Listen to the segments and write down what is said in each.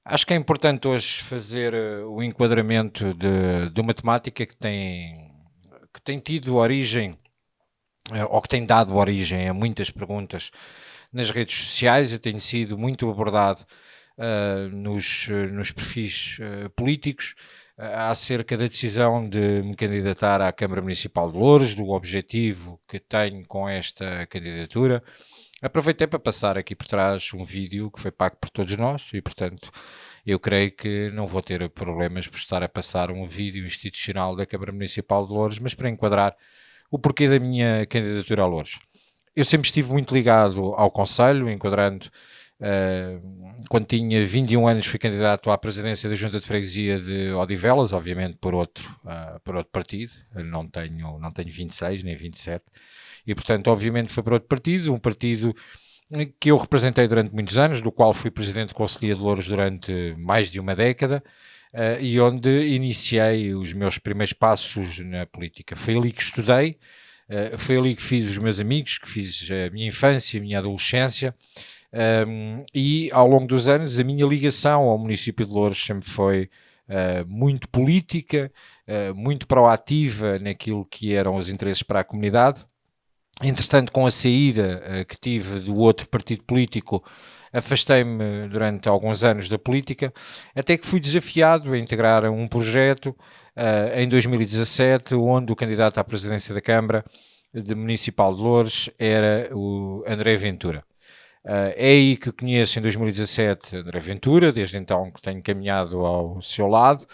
Acho que é importante hoje fazer o enquadramento de uma temática que tem tido origem, ou que tem dado origem a muitas perguntas nas redes sociais. Eu tenho sido muito abordado nos perfis políticos acerca da decisão de me candidatar à Câmara Municipal de Loures, do objetivo que tenho com esta candidatura. Aproveitei para passar aqui por trás um vídeo que foi pago por todos nós e, portanto, eu creio que não vou ter problemas por estar a passar um vídeo institucional da Câmara Municipal de Loures, mas para enquadrar o porquê da minha candidatura a Loures. Eu sempre estive muito ligado ao Conselho, enquadrando, quando tinha 21 anos fui candidato à presidência da Junta de Freguesia de Odivelas, obviamente por outro partido, não tenho 26 nem 27, e portanto obviamente foi por outro partido, um partido que eu representei durante muitos anos, do qual fui presidente de Conselhia de Louros durante mais de uma década, e onde iniciei os meus primeiros passos na política. Foi ali que estudei, foi ali que fiz os meus amigos, que fiz a minha infância, a minha adolescência, e ao longo dos anos a minha ligação ao município de Louros sempre foi muito política, muito proativa naquilo que eram os interesses para a comunidade. Entretanto, com a saída que tive do outro partido político, afastei-me durante alguns anos da política, até que fui desafiado a integrar um projeto em 2017, onde o candidato à presidência da Câmara Municipal de Loures era o André Ventura. É aí que conheço em 2017 André Ventura, desde então que tenho caminhado ao seu lado,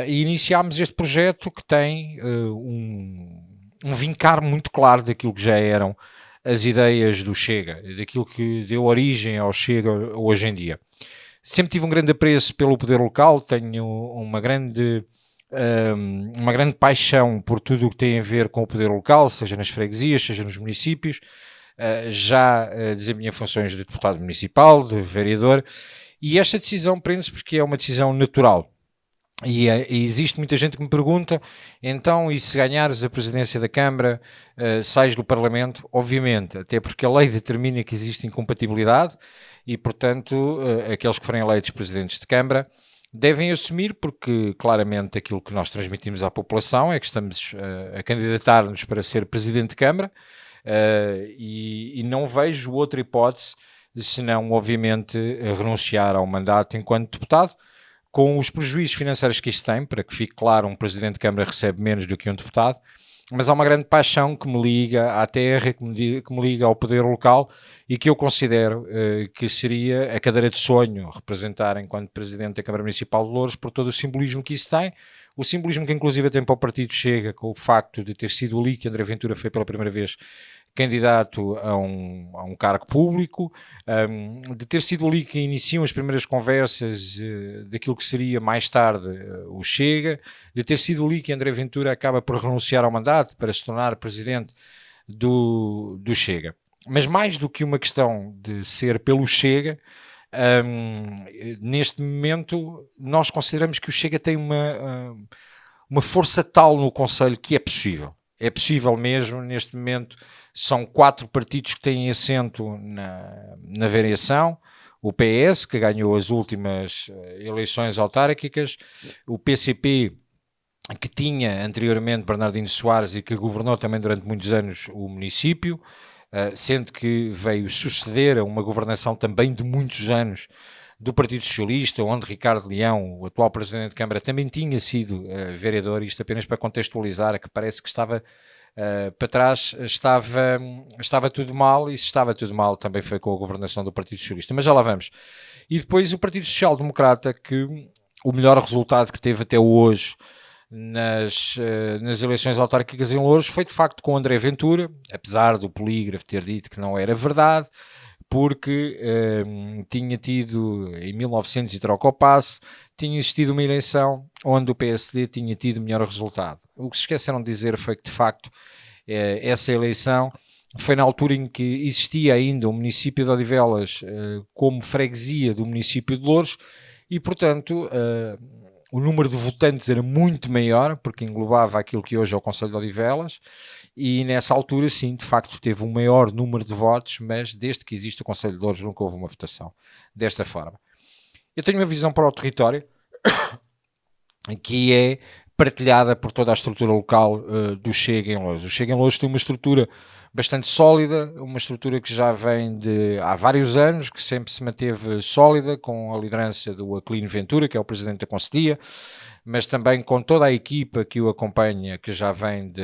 e iniciámos este projeto que tem um vincar muito claro daquilo que já eram as ideias do Chega, daquilo que deu origem ao Chega hoje em dia. Sempre tive um grande apreço pelo poder local, tenho uma grande paixão por tudo o que tem a ver com o poder local, seja nas freguesias, seja nos municípios. Já desempenhei funções de deputado municipal, de vereador, e esta decisão prende-se porque é uma decisão natural. E existe muita gente que me pergunta, então, e se ganhares a presidência da Câmara, sais do Parlamento? Obviamente, até porque a lei determina que existe incompatibilidade e, portanto, aqueles que forem eleitos presidentes de Câmara devem assumir, porque claramente aquilo que nós transmitimos à população é que estamos a candidatar-nos para ser presidente de Câmara, e não vejo outra hipótese senão, obviamente, renunciar ao mandato enquanto deputado, com os prejuízos financeiros que isto tem. Para que fique claro, um presidente de Câmara recebe menos do que um deputado, mas há uma grande paixão que me liga à terra, que me liga ao poder local, e que eu considero que seria a cadeira de sonho representar enquanto presidente da Câmara Municipal de Louros, por todo o simbolismo que isso tem, o simbolismo que inclusive tem para o partido Chega, com o facto de ter sido ali que André Ventura foi pela primeira vez candidato a um cargo público, de ter sido ali que iniciam as primeiras conversas daquilo que seria mais tarde o Chega, de ter sido ali que André Ventura acaba por renunciar ao mandato para se tornar presidente do Chega. Mas mais do que uma questão de ser pelo Chega, neste momento nós consideramos que o Chega tem uma força tal no Conselho que é possível. É possível mesmo. Neste momento são 4 partidos que têm assento na variação: o PS, que ganhou as últimas eleições autárquicas, o PCP, que tinha anteriormente Bernardino Soares e que governou também durante muitos anos o município, sendo que veio suceder a uma governação também de muitos anos do Partido Socialista, onde Ricardo Leão, o atual Presidente de Câmara, também tinha sido vereador. Isto apenas para contextualizar, que parece que estava para trás, estava tudo mal, e se estava tudo mal também foi com a governação do Partido Socialista, mas já lá vamos. E depois o Partido Social Democrata, que o melhor resultado que teve até hoje nas eleições autárquicas em Louros foi de facto com André Ventura, apesar do polígrafo ter dito que não era verdade, porque tinha tido, em 1900 e troca o passo, tinha existido uma eleição onde o PSD tinha tido melhor resultado. O que se esqueceram de dizer foi que, de facto, essa eleição foi na altura em que existia ainda o município de Odivelas como freguesia do município de Louros, e, portanto, o número de votantes era muito maior, porque englobava aquilo que hoje é o Conselho de Odivelas, e nessa altura, sim, de facto, teve um maior número de votos, mas desde que existe o Conselho de Louros nunca houve uma votação desta forma. Eu tenho uma visão para o território que é partilhada por toda a estrutura local do Chega em Loures. O Chega em Loures tem uma estrutura bastante sólida, uma estrutura que já vem de há vários anos, que sempre se manteve sólida, com a liderança do Aquilino Ventura, que é o presidente da Conselhia, mas também com toda a equipa que o acompanha, que já vem de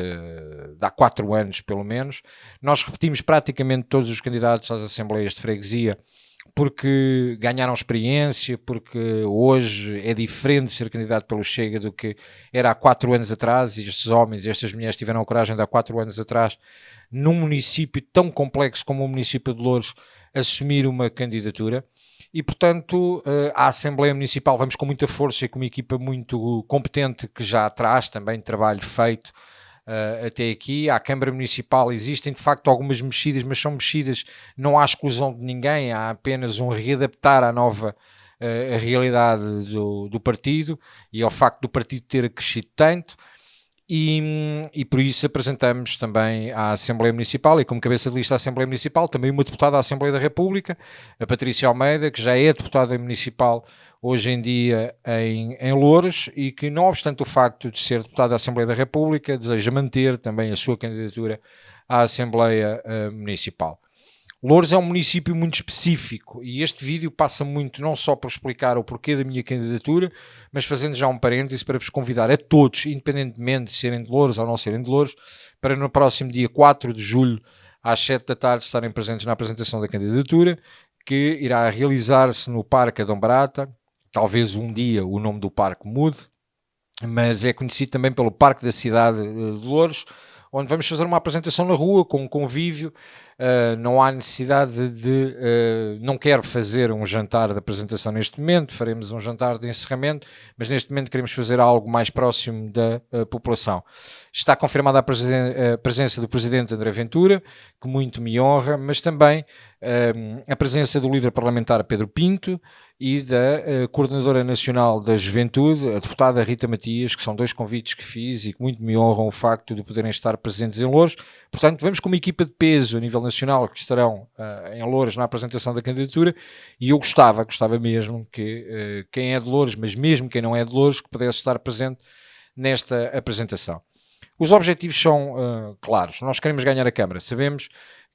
há 4 anos pelo menos. Nós repetimos praticamente todos os candidatos às Assembleias de Freguesia, porque ganharam experiência, porque hoje é diferente ser candidato pelo Chega do que era há 4 anos atrás, e estes homens e estas mulheres tiveram a coragem de há 4 anos atrás, num município tão complexo como o município de Loures, assumir uma candidatura. E, portanto, a Assembleia Municipal vamos com muita força e com uma equipa muito competente que já traz também trabalho feito até aqui. À Câmara Municipal existem de facto algumas mexidas, mas são mexidas, não há exclusão de ninguém, há apenas um readaptar à nova a realidade do partido e ao facto do partido ter crescido tanto. E por isso apresentamos também à Assembleia Municipal e como cabeça de lista da Assembleia Municipal também uma deputada da Assembleia da República, a Patrícia Almeida, que já é deputada municipal hoje em dia em Loures e que, não obstante o facto de ser deputada da Assembleia da República, deseja manter também a sua candidatura à Assembleia Municipal. Loures é um município muito específico e este vídeo passa muito não só por explicar o porquê da minha candidatura, mas fazendo já um parêntese para vos convidar a todos, independentemente de serem de Loures ou não serem de Loures, para no próximo dia 4 de julho, às 7 da tarde, estarem presentes na apresentação da candidatura, que irá realizar-se no Parque Adão Barata. Talvez um dia o nome do parque mude, mas é conhecido também pelo Parque da Cidade de Loures, onde vamos fazer uma apresentação na rua, com um convívio. Não há necessidade de... não quero fazer um jantar de apresentação neste momento, faremos um jantar de encerramento, mas neste momento queremos fazer algo mais próximo da população. Está confirmada a presença do Presidente André Ventura, que muito me honra, mas também a presença do líder parlamentar Pedro Pinto e da Coordenadora Nacional da Juventude, a deputada Rita Matias, que são 2 convites que fiz e que muito me honram o facto de poderem estar presentes em Loures. Portanto, vamos com uma equipa de peso a nível nacional que estarão em Loures na apresentação da candidatura e eu gostava mesmo que quem é de Loures, mas mesmo quem não é de Loures, que pudesse estar presente nesta apresentação. Os objetivos são claros. Nós queremos ganhar a Câmara. Sabemos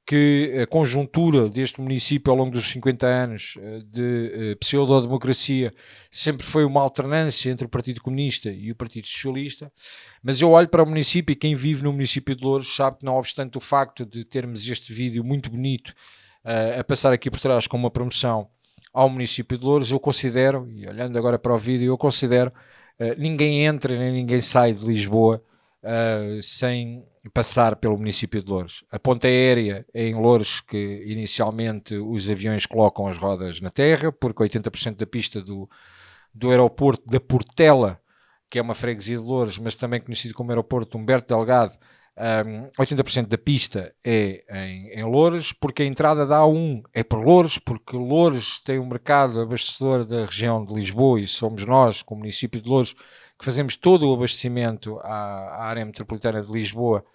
que a conjuntura deste município ao longo dos 50 anos de pseudo-democracia sempre foi uma alternância entre o Partido Comunista e o Partido Socialista, mas eu olho para o município e quem vive no município de Loures sabe que, não obstante o facto de termos este vídeo muito bonito a passar aqui por trás com uma promoção ao município de Loures, eu considero, e olhando agora para o vídeo, eu considero ninguém entra nem ninguém sai de Lisboa sem passar pelo município de Loures. A ponte aérea é em Loures que inicialmente os aviões colocam as rodas na terra, porque 80% da pista do aeroporto da Portela, que é uma freguesia de Loures, mas também conhecido como aeroporto Humberto Delgado, 80% da pista é em Loures, porque a entrada da A1 é por Loures, porque Loures tem um mercado abastecedor da região de Lisboa e somos nós, como município de Loures, que fazemos todo o abastecimento à área metropolitana de Lisboa,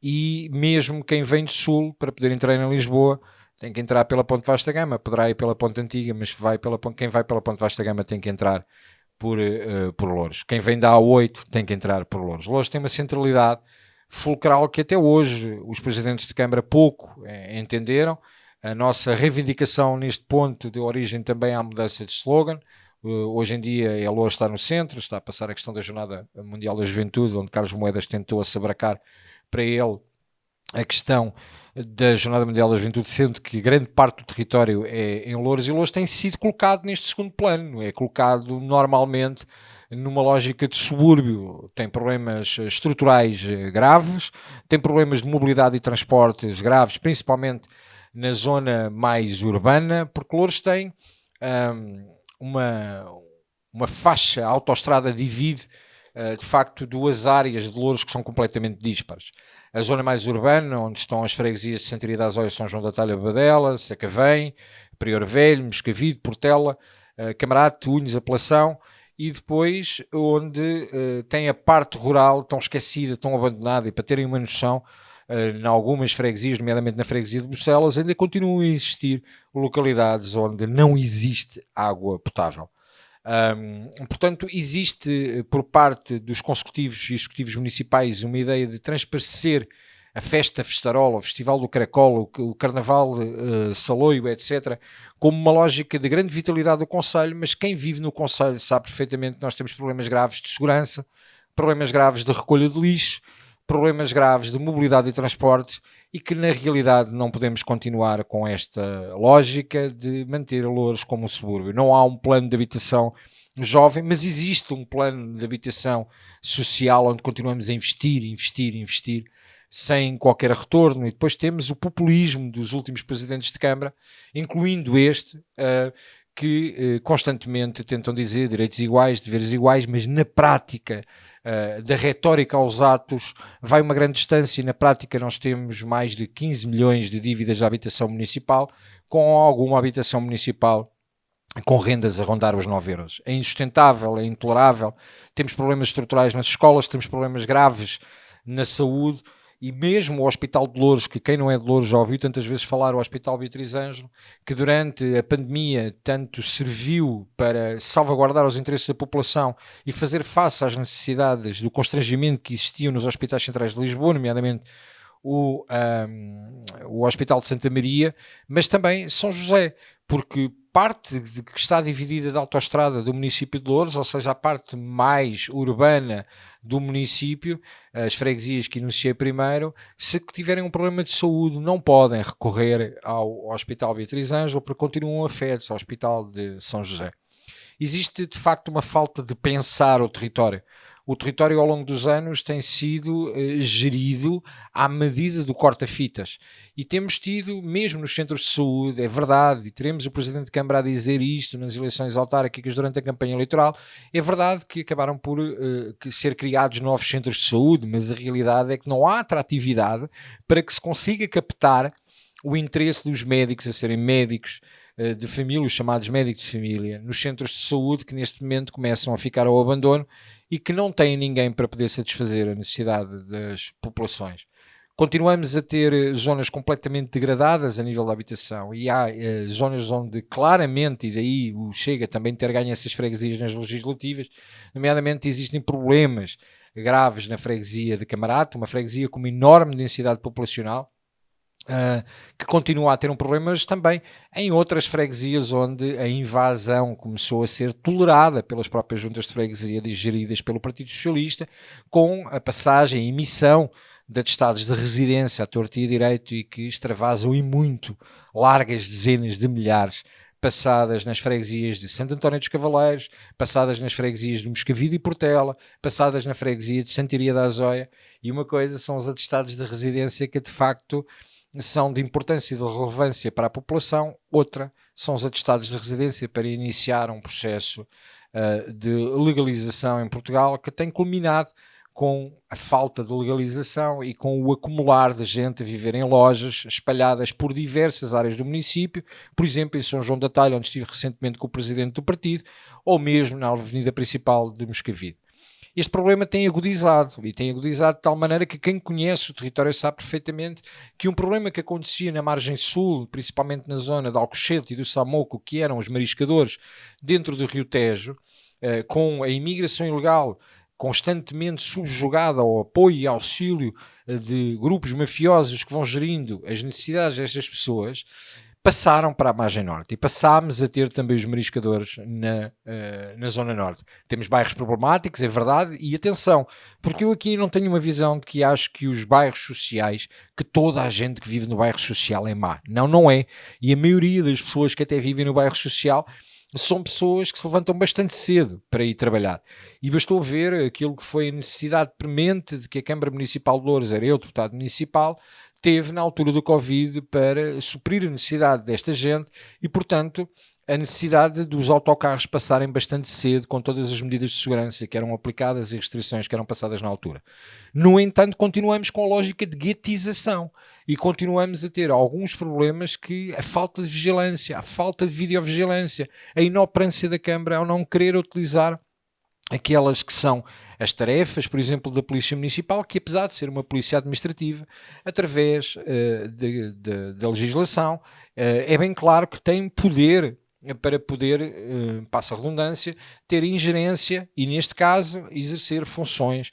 e mesmo quem vem do Sul, para poder entrar em Lisboa, tem que entrar pela Ponte Vasta Gama, poderá ir pela Ponte Antiga, mas quem vai pela Ponte Vasta Gama tem que entrar por Loures. Quem vem da A8 tem que entrar por Loures. Loures tem uma centralidade fulcral que até hoje os presidentes de Câmara pouco entenderam. A nossa reivindicação neste ponto deu origem também à mudança de slogan. Hoje em dia a Loures está no centro, está a passar a questão da Jornada Mundial da Juventude, onde Carlos Moedas tentou assabracar para ele a questão da Jornada Mundial da Juventude, sendo que grande parte do território é em Loures, e Loures tem sido colocado neste segundo plano, é colocado normalmente numa lógica de subúrbio, tem problemas estruturais graves, tem problemas de mobilidade e transportes graves, principalmente na zona mais urbana, porque Loures tem uma faixa, a autoestrada divide de facto 2 áreas de Loures que são completamente díspares. A zona mais urbana, onde estão as freguesias de Santiria das Olhas, São João da Talha, Badela, Sacavém, Prior Velho, Moscavide, Portela, Camarate, Unhos, Apelação, e depois onde tem a parte rural tão esquecida, tão abandonada, e para terem uma noção, em algumas freguesias, nomeadamente na freguesia de Bucelas, ainda continuam a existir localidades onde não existe água potável. Portanto, existe por parte dos consecutivos e executivos municipais uma ideia de transparecer a festa Festarola, o Festival do Caracol, o Carnaval Saloio, etc., como uma lógica de grande vitalidade do Conselho, mas quem vive no Conselho sabe perfeitamente que nós temos problemas graves de segurança, problemas graves de recolha de lixo, problemas graves de mobilidade e transporte, e que na realidade não podemos continuar com esta lógica de manter Loures como um subúrbio. Não há um plano de habitação jovem, mas existe um plano de habitação social onde continuamos a investir, sem qualquer retorno. E depois temos o populismo dos últimos presidentes de Câmara, incluindo este, que constantemente tentam dizer direitos iguais, deveres iguais, mas na prática, da retórica aos atos, vai uma grande distância. E na prática nós temos mais de 15 milhões de dívidas de habitação municipal, com alguma habitação municipal com rendas a rondar os 9 euros. É insustentável, é intolerável. Temos problemas estruturais nas escolas, temos problemas graves na saúde, e mesmo o Hospital de Loures, que quem não é de Loures já ouviu tantas vezes falar, o Hospital Beatriz Ângelo, que durante a pandemia tanto serviu para salvaguardar os interesses da população e fazer face às necessidades do constrangimento que existiam nos hospitais centrais de Lisboa, nomeadamente o Hospital de Santa Maria, mas também São José, porque parte de que está dividida da autoestrada do município de Loures, ou seja, a parte mais urbana do município, as freguesias que enunciei primeiro, se tiverem um problema de saúde, não podem recorrer ao Hospital Beatriz Ângelo, porque continuam afetos ao Hospital de São José. Existe, de facto, uma falta de pensar o território. O território, ao longo dos anos, tem sido gerido à medida do corta-fitas. E temos tido, mesmo nos centros de saúde, é verdade, e teremos o Presidente de Câmara a dizer isto nas eleições autárquicas durante a campanha eleitoral, é verdade que acabaram por ser criados novos centros de saúde, mas a realidade é que não há atratividade para que se consiga captar o interesse dos médicos a serem médicos de família, os chamados médicos de família, nos centros de saúde que neste momento começam a ficar ao abandono e que não têm ninguém para poder satisfazer a necessidade das populações. Continuamos a ter zonas completamente degradadas a nível da habitação, e há zonas onde claramente, e daí o Chega também ter ganho essas freguesias nas legislativas, nomeadamente existem problemas graves na freguesia de Camarate, uma freguesia com uma enorme densidade populacional, que continua a ter um problema, mas também em outras freguesias onde a invasão começou a ser tolerada pelas próprias juntas de freguesia geridas pelo Partido Socialista, com a passagem, a emissão de atestados de residência à torto e a direito, e que extravasam e muito largas dezenas de milhares, passadas nas freguesias de Santo António dos Cavaleiros, passadas nas freguesias de Moscavide e Portela, passadas na freguesia de Santiria da Azóia. E uma coisa são os atestados de residência que de facto são de importância e de relevância para a população, outra são os atestados de residência para iniciar um processo de legalização em Portugal, que tem culminado com a falta de legalização e com o acumular de gente a viver em lojas espalhadas por diversas áreas do município, por exemplo em São João da Talha, onde estive recentemente com o presidente do partido, ou mesmo na avenida principal de Moscavide. Este problema tem agudizado, e tem agudizado de tal maneira que quem conhece o território sabe perfeitamente que um problema que acontecia na margem sul, principalmente na zona de Alcochete e do Samoco, que eram os mariscadores dentro do Rio Tejo, com a imigração ilegal constantemente subjugada ao apoio e auxílio de grupos mafiosos que vão gerindo as necessidades destas pessoas, passaram para a margem norte e passámos a ter também os mariscadores na zona norte. Temos bairros problemáticos, é verdade, e atenção, porque eu aqui não tenho uma visão de que acho que os bairros sociais, que toda a gente que vive no bairro social é má. Não, não é. E a maioria das pessoas que até vivem no bairro social são pessoas que se levantam bastante cedo para ir trabalhar. E bastou ver aquilo que foi a necessidade premente de que a Câmara Municipal de Loures, era eu, deputado municipal, teve na altura do Covid para suprir a necessidade desta gente e, portanto, a necessidade dos autocarros passarem bastante cedo com todas as medidas de segurança que eram aplicadas e restrições que eram passadas na altura. No entanto, continuamos com a lógica de guetização e continuamos a ter alguns problemas que a falta de vigilância, a falta de videovigilância, a inoperância da Câmara ao não querer utilizar aquelas que são as tarefas, por exemplo, da Polícia Municipal, que apesar de ser uma polícia administrativa, através da legislação, é bem claro que tem poder para poder, passa a redundância, ter ingerência e, neste caso, exercer funções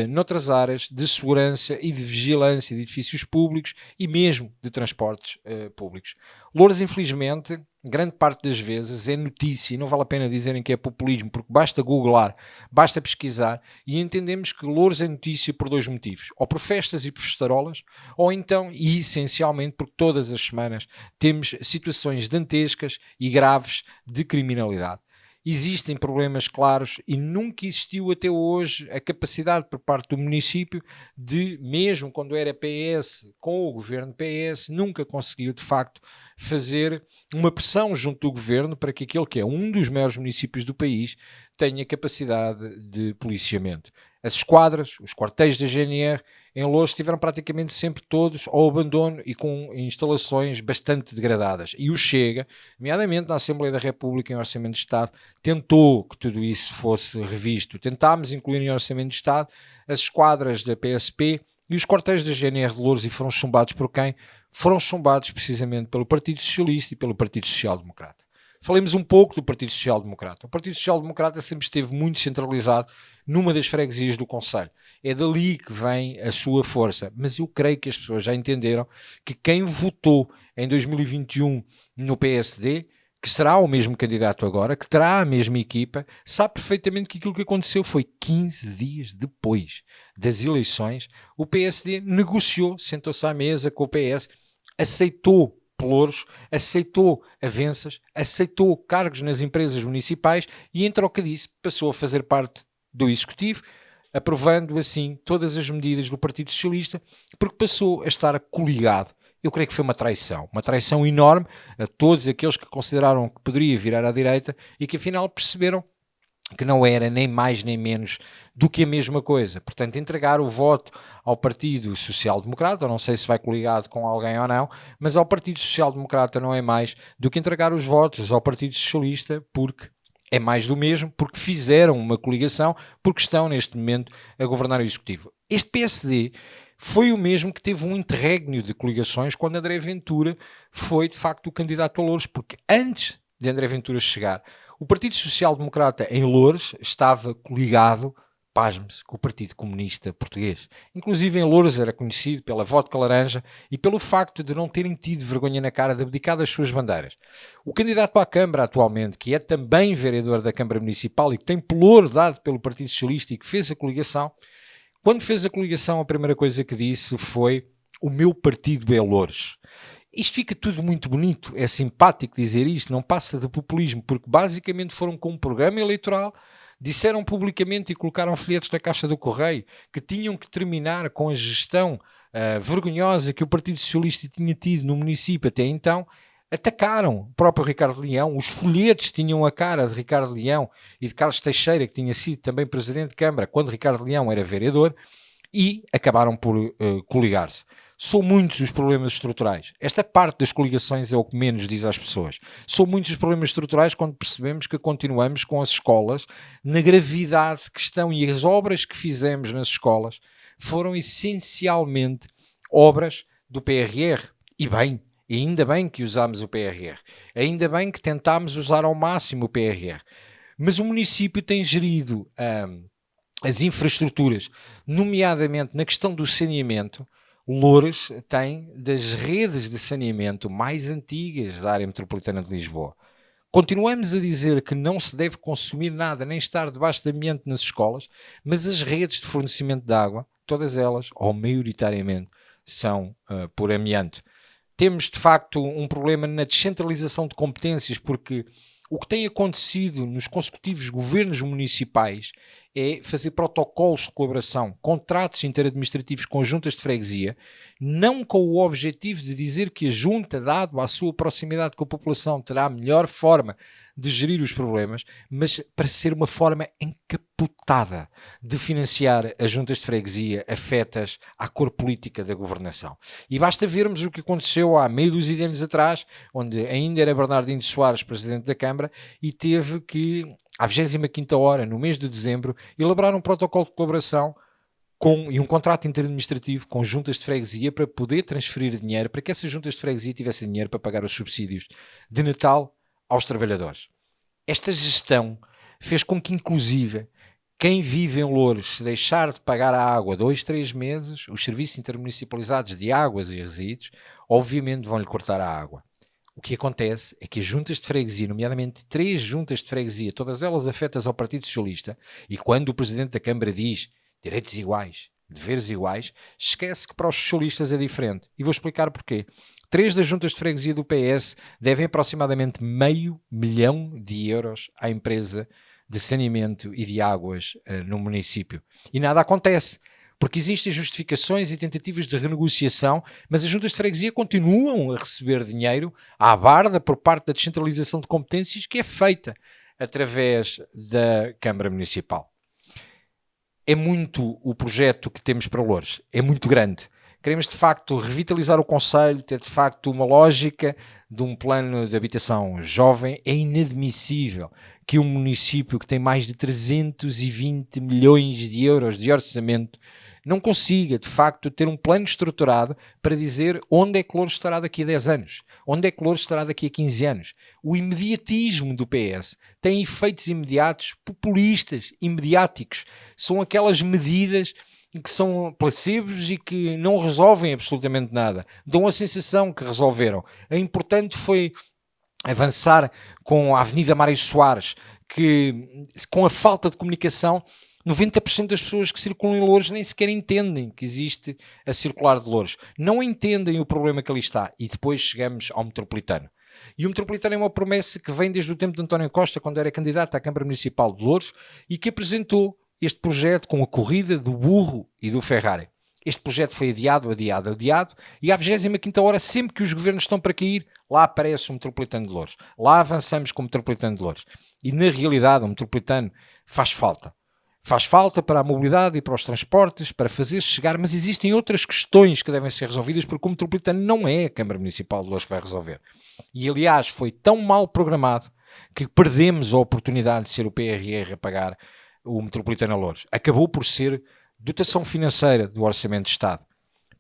noutras áreas de segurança e de vigilância de edifícios públicos e mesmo de transportes públicos. Loures, infelizmente, grande parte das vezes é notícia, e não vale a pena dizerem que é populismo, porque basta googlar, basta pesquisar, e entendemos que Loures é notícia por dois motivos: ou por festas e por festarolas, ou então, e essencialmente, porque todas as semanas temos situações dantescas e graves de criminalidade. Existem problemas claros e nunca existiu até hoje a capacidade por parte do município de, mesmo quando era PS, com o governo PS, nunca conseguiu de facto fazer uma pressão junto do governo para que aquele que é um dos maiores municípios do país tenha capacidade de policiamento. As esquadras, os quartéis da GNR em Loures estiveram praticamente sempre todos ao abandono e com instalações bastante degradadas. E o Chega, nomeadamente na Assembleia da República em Orçamento de Estado, tentou que tudo isso fosse revisto. Tentámos incluir em Orçamento de Estado as esquadras da PSP e os quartéis da GNR de Loures, e foram chumbados por quem? Foram chumbados precisamente pelo Partido Socialista e pelo Partido Social Democrata. Falemos um pouco do Partido Social Democrata. O Partido Social Democrata sempre esteve muito centralizado numa das freguesias do concelho. É dali que vem a sua força. Mas eu creio que as pessoas já entenderam que quem votou em 2021 no PSD, que será o mesmo candidato agora, que terá a mesma equipa, sabe perfeitamente que aquilo que aconteceu foi 15 dias depois das eleições. O PSD negociou, sentou-se à mesa com o PS, aceitou pelouros, aceitou avanças, aceitou cargos nas empresas municipais e, em troca disso, passou a fazer parte do Executivo, aprovando assim todas as medidas do Partido Socialista, porque passou a estar coligado. Eu creio que foi uma traição enorme a todos aqueles que consideraram que poderia virar à direita e que afinal perceberam que não era nem mais nem menos do que a mesma coisa. Portanto, entregar o voto ao Partido Social Democrata, não sei se vai coligado com alguém ou não, mas ao Partido Social Democrata não é mais do que entregar os votos ao Partido Socialista, porque é mais do mesmo, porque fizeram uma coligação, porque estão neste momento a governar o Executivo. Este PSD foi o mesmo que teve um interregno de coligações quando André Ventura foi de facto o candidato a Loures, porque antes de André Ventura chegar, o Partido Social Democrata em Loures estava coligado, pasme-se, com o Partido Comunista Português. Inclusive em Loures era conhecido pela vodka laranja e pelo facto de não terem tido vergonha na cara de abdicar das suas bandeiras. O candidato à Câmara atualmente, que é também vereador da Câmara Municipal e que tem pelouro dado pelo Partido Socialista e que fez a coligação, quando fez a coligação a primeira coisa que disse foi: o meu partido é Loures. Isto fica tudo muito bonito, é simpático dizer isto, não passa de populismo, porque basicamente foram com um programa eleitoral, disseram publicamente e colocaram folhetos na caixa do correio que tinham que terminar com a gestão vergonhosa que o Partido Socialista tinha tido no município até então. Atacaram o próprio Ricardo Leão, os folhetos tinham a cara de Ricardo Leão e de Carlos Teixeira, que tinha sido também Presidente de Câmara quando Ricardo Leão era vereador, e acabaram por coligar-se. São muitos os problemas estruturais. Esta parte das coligações é o que menos diz às pessoas. São muitos os problemas estruturais quando percebemos que continuamos com as escolas na gravidade que estão, e as obras que fizemos nas escolas foram essencialmente obras do PRR. E bem, ainda bem que usámos o PRR. Ainda bem que tentámos usar ao máximo o PRR. Mas o município tem gerido as infraestruturas, nomeadamente na questão do saneamento. Loures tem das redes de saneamento mais antigas da área metropolitana de Lisboa. Continuamos a dizer que não se deve consumir nada, nem estar debaixo de amianto nas escolas, mas as redes de fornecimento de água, todas elas, ou maioritariamente, são por amianto. Temos, de facto, um problema na descentralização de competências, porque o que tem acontecido nos consecutivos governos municipais é fazer protocolos de colaboração, contratos interadministrativos com juntas de freguesia, não com o objetivo de dizer que a junta, dado a sua proximidade com a população, terá a melhor forma de gerir os problemas, mas para ser uma forma encapotada de financiar as juntas de freguesia afetas à cor política da governação. E basta vermos o que aconteceu há meio dúzia de anos atrás, onde ainda era Bernardino Soares presidente da Câmara e teve que à 25ª hora, no mês de dezembro, elaborar um protocolo de colaboração e um contrato interadministrativo com juntas de freguesia para poder transferir dinheiro, para que essas juntas de freguesia tivessem dinheiro para pagar os subsídios de Natal aos trabalhadores. Esta gestão fez com que, inclusive, quem vive em Loures, se deixar de pagar a água 2, 3 meses, os serviços intermunicipalizados de águas e resíduos, obviamente vão-lhe cortar a água. O que acontece é que as juntas de freguesia, nomeadamente 3 juntas de freguesia, todas elas afetas ao Partido Socialista, e quando o Presidente da Câmara diz direitos iguais, deveres iguais, esquece que para os socialistas é diferente. E vou explicar porquê. 3 das juntas de freguesia do PS devem aproximadamente €500 milhão à empresa de saneamento e de águas no município. E nada acontece, porque existem justificações e tentativas de renegociação, mas as juntas de freguesia continuam a receber dinheiro à barda por parte da descentralização de competências que é feita através da Câmara Municipal. É muito o projeto que temos para Loures, é muito grande. Queremos, de facto, revitalizar o concelho, ter, de facto, uma lógica de um plano de habitação jovem. É inadmissível que um município que tem mais de 320 milhões de euros de orçamento não consiga, de facto, ter um plano estruturado para dizer onde é que Loures estará daqui a 10 anos, onde é que Loures estará daqui a 15 anos. O imediatismo do PS tem efeitos imediatos populistas, imediáticos. São aquelas medidas que são placebos e que não resolvem absolutamente nada. Dão a sensação que resolveram. O importante foi avançar com a Avenida Mário Soares, que com a falta de comunicação, 90% das pessoas que circulam em Loures nem sequer entendem que existe a circular de Loures. Não entendem o problema que ali está. E depois chegamos ao metropolitano. E o metropolitano é uma promessa que vem desde o tempo de António Costa, quando era candidato à Câmara Municipal de Loures, e que apresentou este projeto com a corrida do burro e do Ferrari. Este projeto foi adiado, e à 25ª hora, sempre que os governos estão para cair, lá aparece o metropolitano de Loures. Lá avançamos com o metropolitano de Loures. E na realidade o metropolitano faz falta. Faz falta para a mobilidade e para os transportes, para fazer chegar, mas existem outras questões que devem ser resolvidas, porque o metropolitano não é a Câmara Municipal de Loures que vai resolver. E aliás foi tão mal programado que perdemos a oportunidade de ser o PRR a pagar o metropolitano a Loures. Acabou por ser dotação financeira do Orçamento de Estado.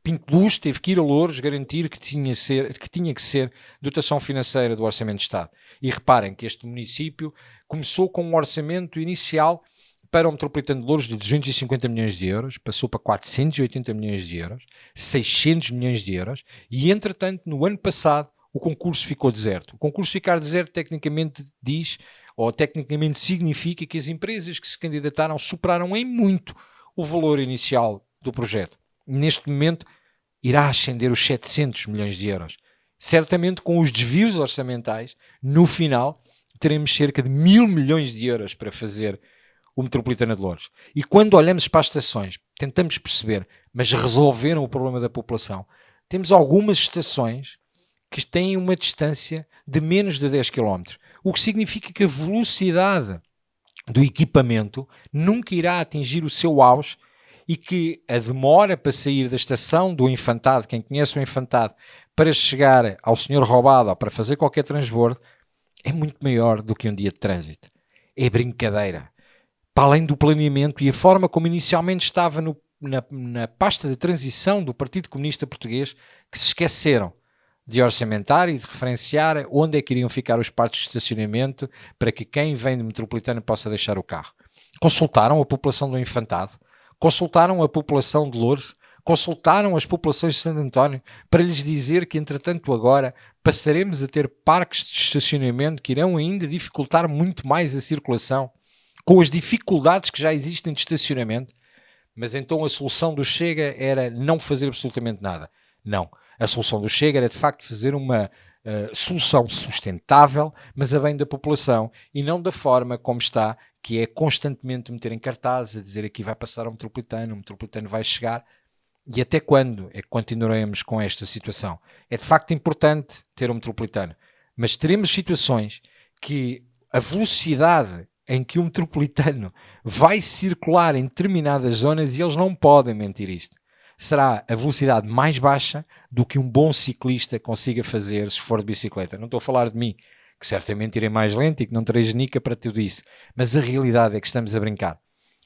Pinto Luz teve que ir a Loures garantir que tinha que ser dotação financeira do Orçamento de Estado. E reparem que este município começou com um orçamento inicial para o metropolitano de Loures de 250 milhões de euros, passou para 480 milhões de euros, 600 milhões de euros, e entretanto, no ano passado, o concurso ficou deserto. O concurso ficar deserto tecnicamente diz, ou tecnicamente significa que as empresas que se candidataram superaram em muito o valor inicial do projeto. Neste momento irá ascender os 700 milhões de euros. Certamente com os desvios orçamentais, no final teremos cerca de 1.000 milhões de euros para fazer o metropolitano de Loures. E quando olhamos para as estações, tentamos perceber, mas resolveram o problema da população. Temos algumas estações que têm uma distância de menos de 10 km, o que significa que a velocidade do equipamento nunca irá atingir o seu auge e que a demora para sair da estação do Infantado, quem conhece o Infantado, para chegar ao Senhor Roubado ou para fazer qualquer transbordo, é muito maior do que um dia de trânsito. É brincadeira. Para além do planeamento e a forma como inicialmente estava na pasta de transição do Partido Comunista Português, que se esqueceram de orçamentar e de referenciar onde é que iriam ficar os parques de estacionamento para que quem vem do metropolitano possa deixar o carro. Consultaram a população do Infantado, consultaram a população de Loures, consultaram as populações de Santo António para lhes dizer que, entretanto, agora passaremos a ter parques de estacionamento que irão ainda dificultar muito mais a circulação, com as dificuldades que já existem de estacionamento. Mas então a solução do Chega era não fazer absolutamente nada. Não. A solução do Chega era, de facto, fazer uma solução sustentável, mas a bem da população, e não da forma como está, que é constantemente meter em cartaz, a dizer aqui vai passar o metropolitano vai chegar. E até quando é que continuaremos com esta situação? É de facto importante ter um metropolitano, mas teremos situações que a velocidade em que o metropolitano vai circular em determinadas zonas, e eles não podem mentir isto, será a velocidade mais baixa do que um bom ciclista consiga fazer se for de bicicleta. Não estou a falar de mim, que certamente irei mais lento e que não terei genica para tudo isso. Mas a realidade é que estamos a brincar.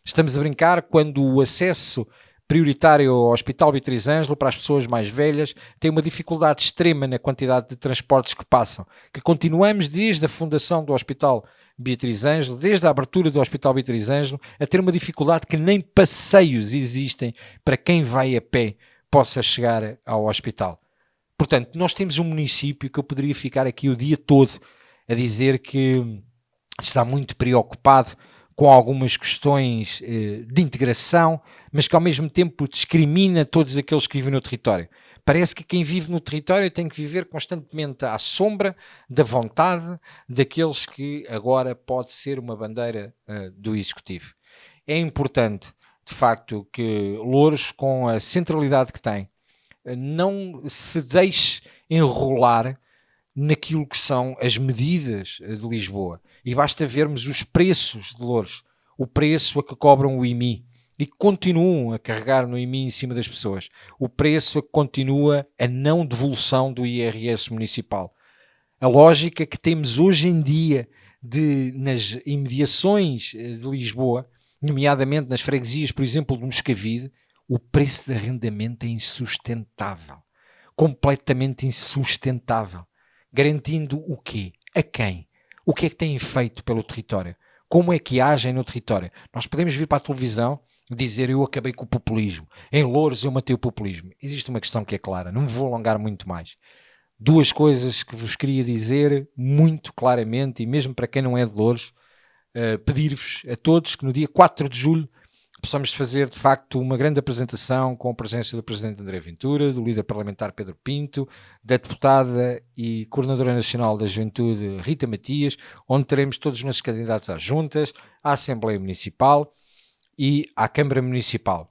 Estamos a brincar quando o acesso prioritário ao Hospital Beatriz Ângelo para as pessoas mais velhas tem uma dificuldade extrema na quantidade de transportes que passam, que continuamos desde a fundação do Hospital Beatriz Ângelo, desde a abertura do Hospital Beatriz Ângelo, a ter uma dificuldade que nem passeios existem para quem vai a pé possa chegar ao hospital. Portanto, nós temos um município que eu poderia ficar aqui o dia todo a dizer que está muito preocupado com algumas questões de integração, mas que ao mesmo tempo discrimina todos aqueles que vivem no território. Parece que quem vive no território tem que viver constantemente à sombra da vontade daqueles que agora pode ser uma bandeira do Executivo. É importante, de facto, que Loures, com a centralidade que tem, não se deixe enrolar naquilo que são as medidas de Lisboa. E basta vermos os preços de Loures, o preço a que cobram o IMI e que continuam a carregar no IMI em cima das pessoas, o preço a que continua a não devolução do IRS municipal. A lógica que temos hoje em dia nas imediações de Lisboa, nomeadamente nas freguesias, por exemplo, de Moscavide, o preço de arrendamento é insustentável, completamente insustentável. Garantindo o quê? A quem? O que é que têm feito pelo território? Como é que agem no território? Nós podemos vir para a televisão dizer eu acabei com o populismo. Em Loures eu matei o populismo. Existe uma questão que é clara, não me vou alongar muito mais. Duas coisas que vos queria dizer muito claramente, e mesmo para quem não é de Loures, pedir-vos a todos que no dia 4 de julho possamos fazer, de facto, uma grande apresentação com a presença do Presidente André Ventura, do líder parlamentar Pedro Pinto, da deputada e coordenadora nacional da Juventude Rita Matias, onde teremos todos os nossos candidatos às juntas, à Assembleia Municipal e à Câmara Municipal.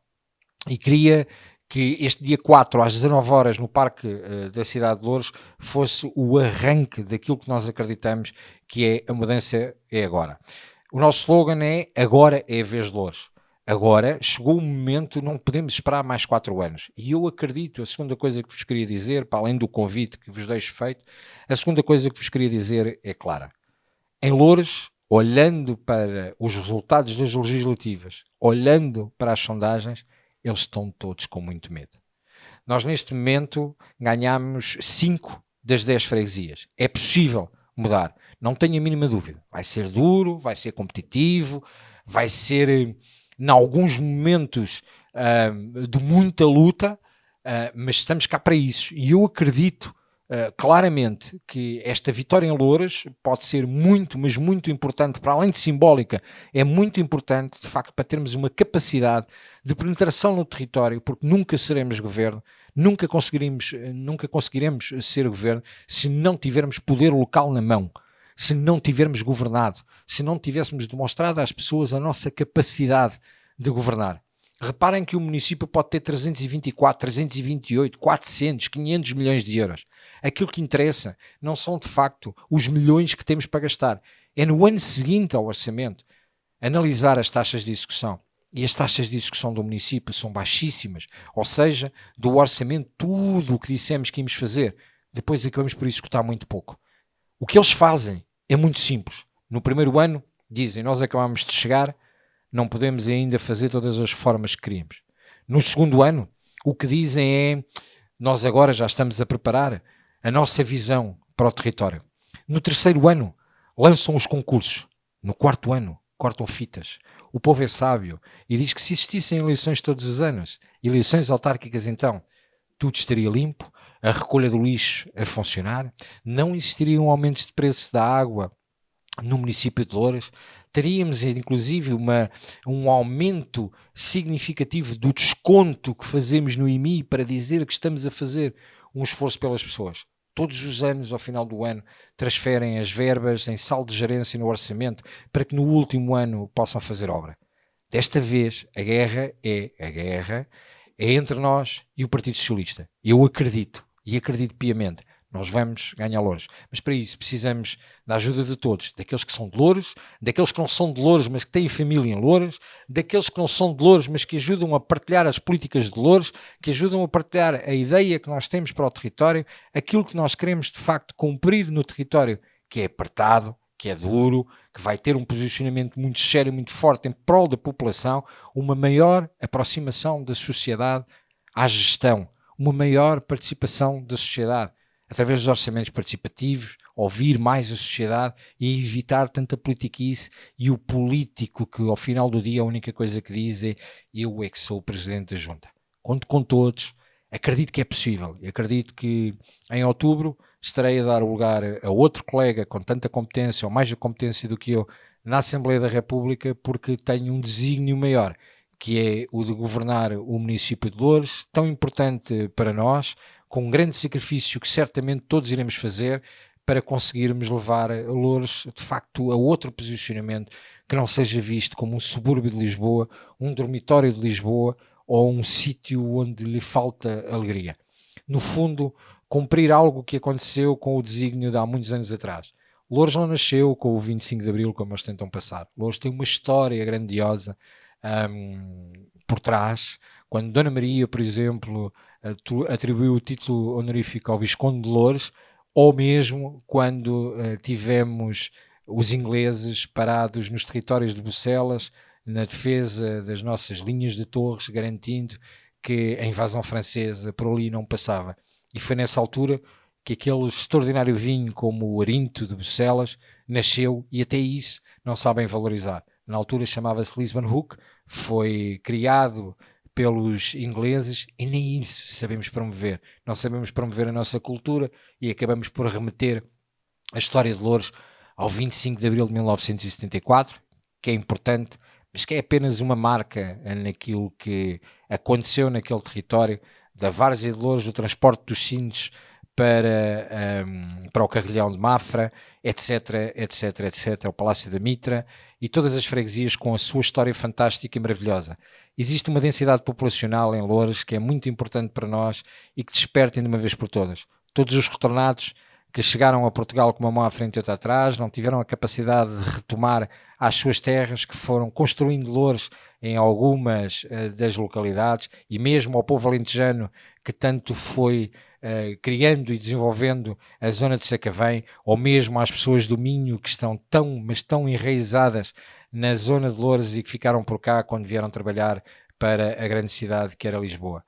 E queria que este dia 4, às 19 horas, no Parque da cidade de Loures, fosse o arranque daquilo que nós acreditamos que é a mudança é agora. O nosso slogan é agora é a vez de Loures. Agora, chegou o momento, não podemos esperar mais 4 anos. E eu acredito, a segunda coisa que vos queria dizer, para além do convite que vos deixo feito, a segunda coisa que vos queria dizer é clara. Em Loures, olhando para os resultados das legislativas, olhando para as sondagens, eles estão todos com muito medo. Nós, neste momento, ganhamos 5 das 10 freguesias. É possível mudar, não tenho a mínima dúvida. Vai ser duro, vai ser competitivo, vai ser... em alguns momentos de muita luta, mas estamos cá para isso. E eu acredito claramente que esta vitória em Loures pode ser muito, mas muito importante, para além de simbólica, é muito importante, de facto, para termos uma capacidade de penetração no território, porque nunca seremos governo, nunca conseguiremos ser governo se não tivermos poder local na mão. Se não tivermos governado, se não tivéssemos demonstrado às pessoas a nossa capacidade de governar. Reparem que o município pode ter 324, 328, 400, 500 milhões de euros. Aquilo que interessa não são de facto os milhões que temos para gastar. É no ano seguinte ao orçamento analisar as taxas de execução. E as taxas de execução do município são baixíssimas. Ou seja, do orçamento, tudo o que dissemos que íamos fazer, depois acabamos por executar muito pouco. O que eles fazem é muito simples. No primeiro ano, dizem, nós acabamos de chegar, não podemos ainda fazer todas as reformas que queríamos. No segundo ano, o que dizem é, nós agora já estamos a preparar a nossa visão para o território. No terceiro ano, lançam os concursos. No quarto ano, cortam fitas. O povo é sábio e diz que se existissem eleições todos os anos, eleições autárquicas então, tudo estaria limpo, a recolha do lixo a funcionar, não existiriam aumentos de preço da água no município de Loures, teríamos inclusive um aumento significativo do desconto que fazemos no IMI para dizer que estamos a fazer um esforço pelas pessoas. Todos os anos, ao final do ano, transferem as verbas em saldo de gerência no orçamento para que no último ano possam fazer obra. Desta vez, a guerra é entre nós e o Partido Socialista. Eu acredito, e acredito piamente, nós vamos ganhar Loures. Mas para isso precisamos da ajuda de todos, daqueles que são de Loures, daqueles que não são de Loures, mas que têm família em Loures, daqueles que não são de Loures, mas que ajudam a partilhar as políticas de Loures, que ajudam a partilhar a ideia que nós temos para o território, aquilo que nós queremos de facto cumprir no território, que é apertado, que é duro, que vai ter um posicionamento muito sério, muito forte em prol da população, uma maior aproximação da sociedade à gestão, uma maior participação da sociedade, através dos orçamentos participativos, ouvir mais a sociedade e evitar tanta politiquice e o político que ao final do dia a única coisa que diz é eu é que sou o Presidente da Junta. Conto com todos, acredito que é possível e acredito que em outubro estarei a dar lugar a outro colega com tanta competência ou mais competência do que eu na Assembleia da República, porque tenho um desígnio maior, que é o de governar o município de Loures, tão importante para nós, com um grande sacrifício que certamente todos iremos fazer para conseguirmos levar Loures, de facto, a outro posicionamento que não seja visto como um subúrbio de Lisboa, um dormitório de Lisboa ou um sítio onde lhe falta alegria. No fundo, cumprir algo que aconteceu com o desígnio de há muitos anos atrás. Loures não nasceu com o 25 de Abril, como eles tentam passar. Loures tem uma história grandiosa por trás. Quando Dona Maria, por exemplo, atribuiu o título honorífico ao Visconde de Loures, ou mesmo quando tivemos os ingleses parados nos territórios de Bucelas, na defesa das nossas linhas de torres, garantindo que a invasão francesa por ali não passava. E foi nessa altura que aquele extraordinário vinho como o Arinto de Bucelas nasceu, e até isso não sabem valorizar. Na altura chamava-se Lisbon Hook, foi criado pelos ingleses e nem isso sabemos promover. Não sabemos promover a nossa cultura e acabamos por remeter a história de Loures ao 25 de Abril de 1974, que é importante, mas que é apenas uma marca naquilo que aconteceu naquele território, da várzea de Loures, do transporte dos sinos para o Carrilhão de Mafra, etc, etc, etc, o Palácio da Mitra e todas as freguesias com a sua história fantástica e maravilhosa. Existe uma densidade populacional em Loures que é muito importante para nós e que despertem de uma vez por todas. Todos os retornados que chegaram a Portugal com uma mão à frente e outra atrás, não tiveram a capacidade de retomar às suas terras, que foram construindo Loures em algumas das localidades, e mesmo ao povo alentejano que tanto foi criando e desenvolvendo a zona de Sacavém, ou mesmo às pessoas do Minho que estão tão enraizadas na zona de Loures e que ficaram por cá quando vieram trabalhar para a grande cidade que era Lisboa.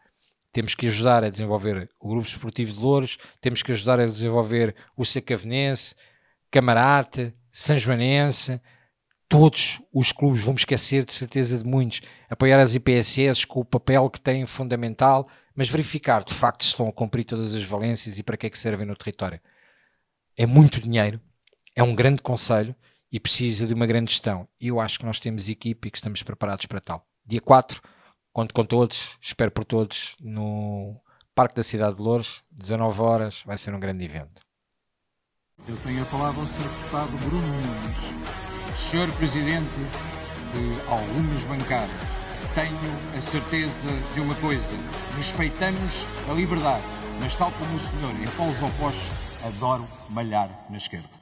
Temos que ajudar a desenvolver o Grupo Esportivo de Loures, temos que ajudar a desenvolver o Sacavenense, Camarate, Sanjoanense, todos os clubes, vamos esquecer de certeza de muitos, apoiar as IPSS com o papel que têm fundamental, mas verificar de facto se estão a cumprir todas as valências e para que é que servem no território. É muito dinheiro, é um grande conselho e precisa de uma grande gestão. E eu acho que nós temos equipe e que estamos preparados para tal. Dia 4, conto com todos, espero por todos no Parque da Cidade de Loures, 19 horas, vai ser um grande evento. Eu tenho a palavra ao Sr. Deputado Bruno Nunes. Sr. Presidente de algumas bancadas, tenho a certeza de uma coisa: respeitamos a liberdade, mas tal como o senhor em polos opostos, adoro malhar na esquerda.